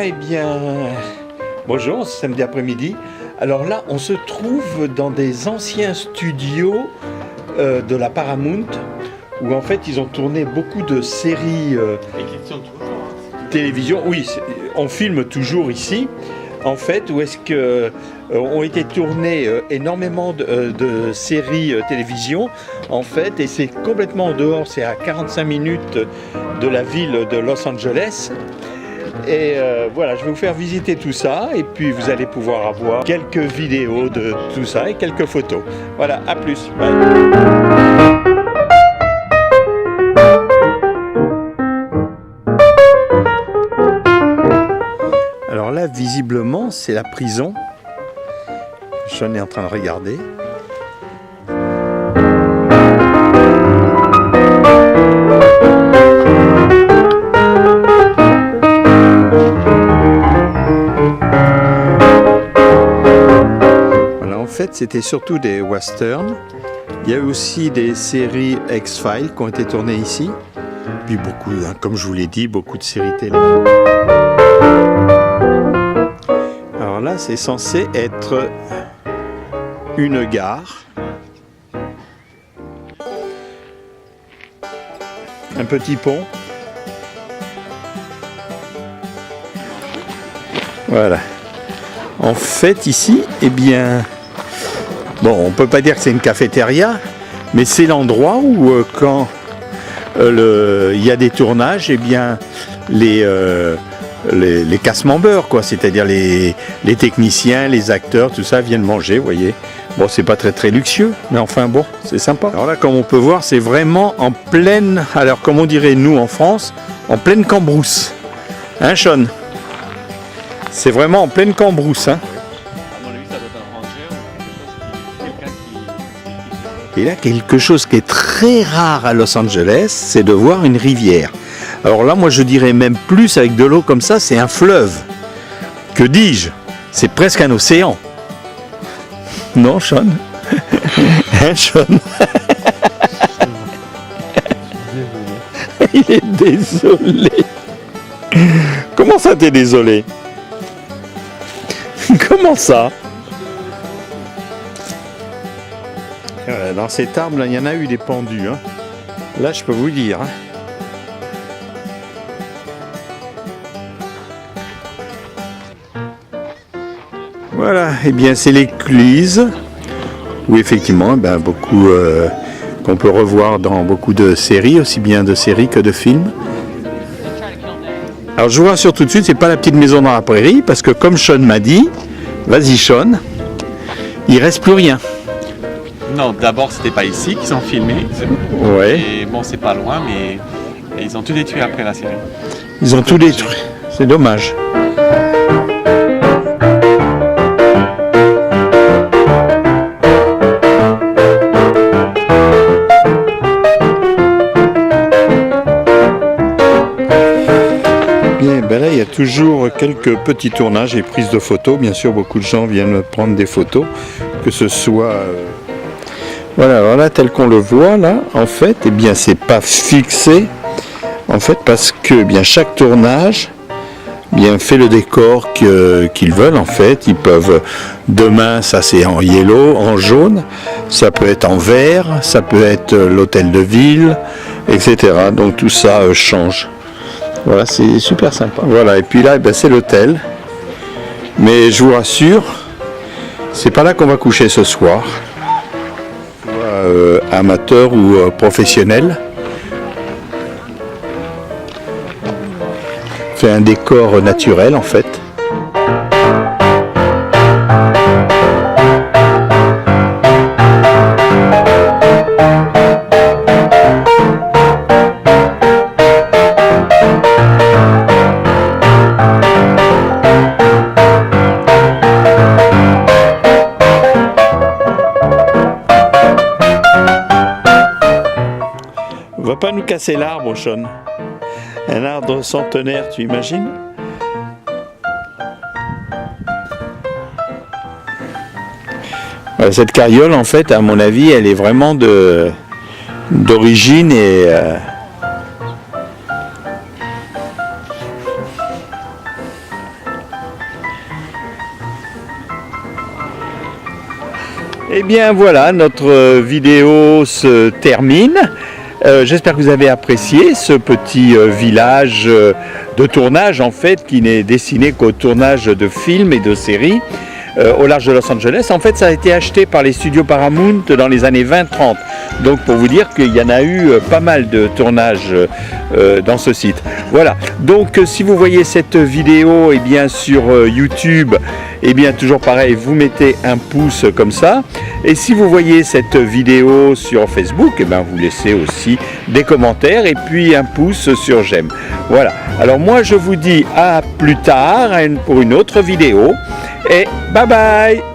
Voilà, eh bien, bonjour, samedi après-midi. Alors là, on se trouve dans des anciens studios de la Paramount, où en fait, ils ont tourné beaucoup de séries télévision. Oui, on filme toujours ici. En fait, où est-ce que ont été tournées énormément de séries télévision, en fait, et c'est complètement en dehors, c'est à 45 minutes de la ville de Los Angeles. Et voilà, je vais vous faire visiter tout ça, et puis vous allez pouvoir avoir quelques vidéos de tout ça et quelques photos. Voilà, à plus, bye. Alors là, visiblement, c'est la prison. Sean est en train de regarder. Voilà, en fait, c'était surtout des westerns. Il y a eu aussi des séries X-Files qui ont été tournées ici. Puis beaucoup, hein, comme je vous l'ai dit, beaucoup de séries télé. Alors là, c'est censé être une gare. Un petit pont. Voilà. En fait, ici, eh bien, bon, on peut pas dire que c'est une cafétéria, mais c'est l'endroit où, quand il y a des tournages, eh bien, les casse-membres, quoi, c'est-à-dire les techniciens, les acteurs, tout ça viennent manger, vous voyez. Bon, c'est pas très luxueux, mais enfin bon, c'est sympa. Alors là, comme on peut voir, c'est vraiment en pleine, alors comme on dirait nous en France, en pleine cambrousse. Hein, Sean? C'est vraiment en pleine cambrousse, hein. Et là, quelque chose qui est très rare à Los Angeles, c'est de voir une rivière. Alors là, moi, je dirais même plus avec de l'eau comme ça, c'est un fleuve. Que dis-je? C'est presque un océan. Non, Sean? Hein, Sean? Il est désolé. Comment ça, t'es désolé? Comment ça? Dans cet arbre, là, il y en a eu des pendus. Hein. Là, je peux vous dire. Hein. Voilà, et eh bien c'est l'église où effectivement ben, beaucoup qu'on peut revoir dans beaucoup de séries, aussi bien de séries que de films. Alors je vous rassure tout de suite, c'est pas la petite maison dans la prairie, parce que comme Sean m'a dit, vas-y Sean, il reste plus rien. Non, d'abord c'était pas ici qu'ils ont filmé. Ouais. Et bon, c'est pas loin, mais ils ont tout détruit après la série. Ils ont tout détruit. C'est dommage. Bien, ben là il y a toujours quelques petits tournages et prises de photos. Bien sûr, beaucoup de gens viennent prendre des photos, que ce soit voilà, alors là, tel qu'on le voit là, en fait, eh bien, c'est pas fixé, en fait, parce que eh bien chaque tournage, eh bien, fait le décor qu'ils veulent, en fait. Ils peuvent, demain, ça c'est en yellow, en jaune, ça peut être en vert, ça peut être l'hôtel de ville, etc. Donc tout ça change. Voilà, c'est super sympa. Voilà, et puis là, eh bien, c'est l'hôtel. Mais je vous rassure, c'est pas là qu'on va coucher ce soir. Amateur ou professionnel. Fait un décor naturel en fait. Va pas nous casser l'arbre, Sean. Un arbre centenaire, tu imagines? Cette carriole, en fait, à mon avis, elle est vraiment d'origine et Eh bien voilà, notre vidéo se termine. J'espère que vous avez apprécié ce petit village de tournage en fait, qui n'est destiné qu'au tournage de films et de séries au large de Los Angeles. En fait, ça a été acheté par les studios Paramount dans les années 20-30. Donc pour vous dire qu'il y en a eu pas mal de tournages dans ce site. Voilà, donc si vous voyez cette vidéo sur YouTube, toujours pareil, vous mettez un pouce comme ça. Et si vous voyez cette vidéo sur Facebook, vous laissez aussi des commentaires et puis un pouce sur j'aime. Voilà, alors moi je vous dis à plus tard pour une autre vidéo et bye bye.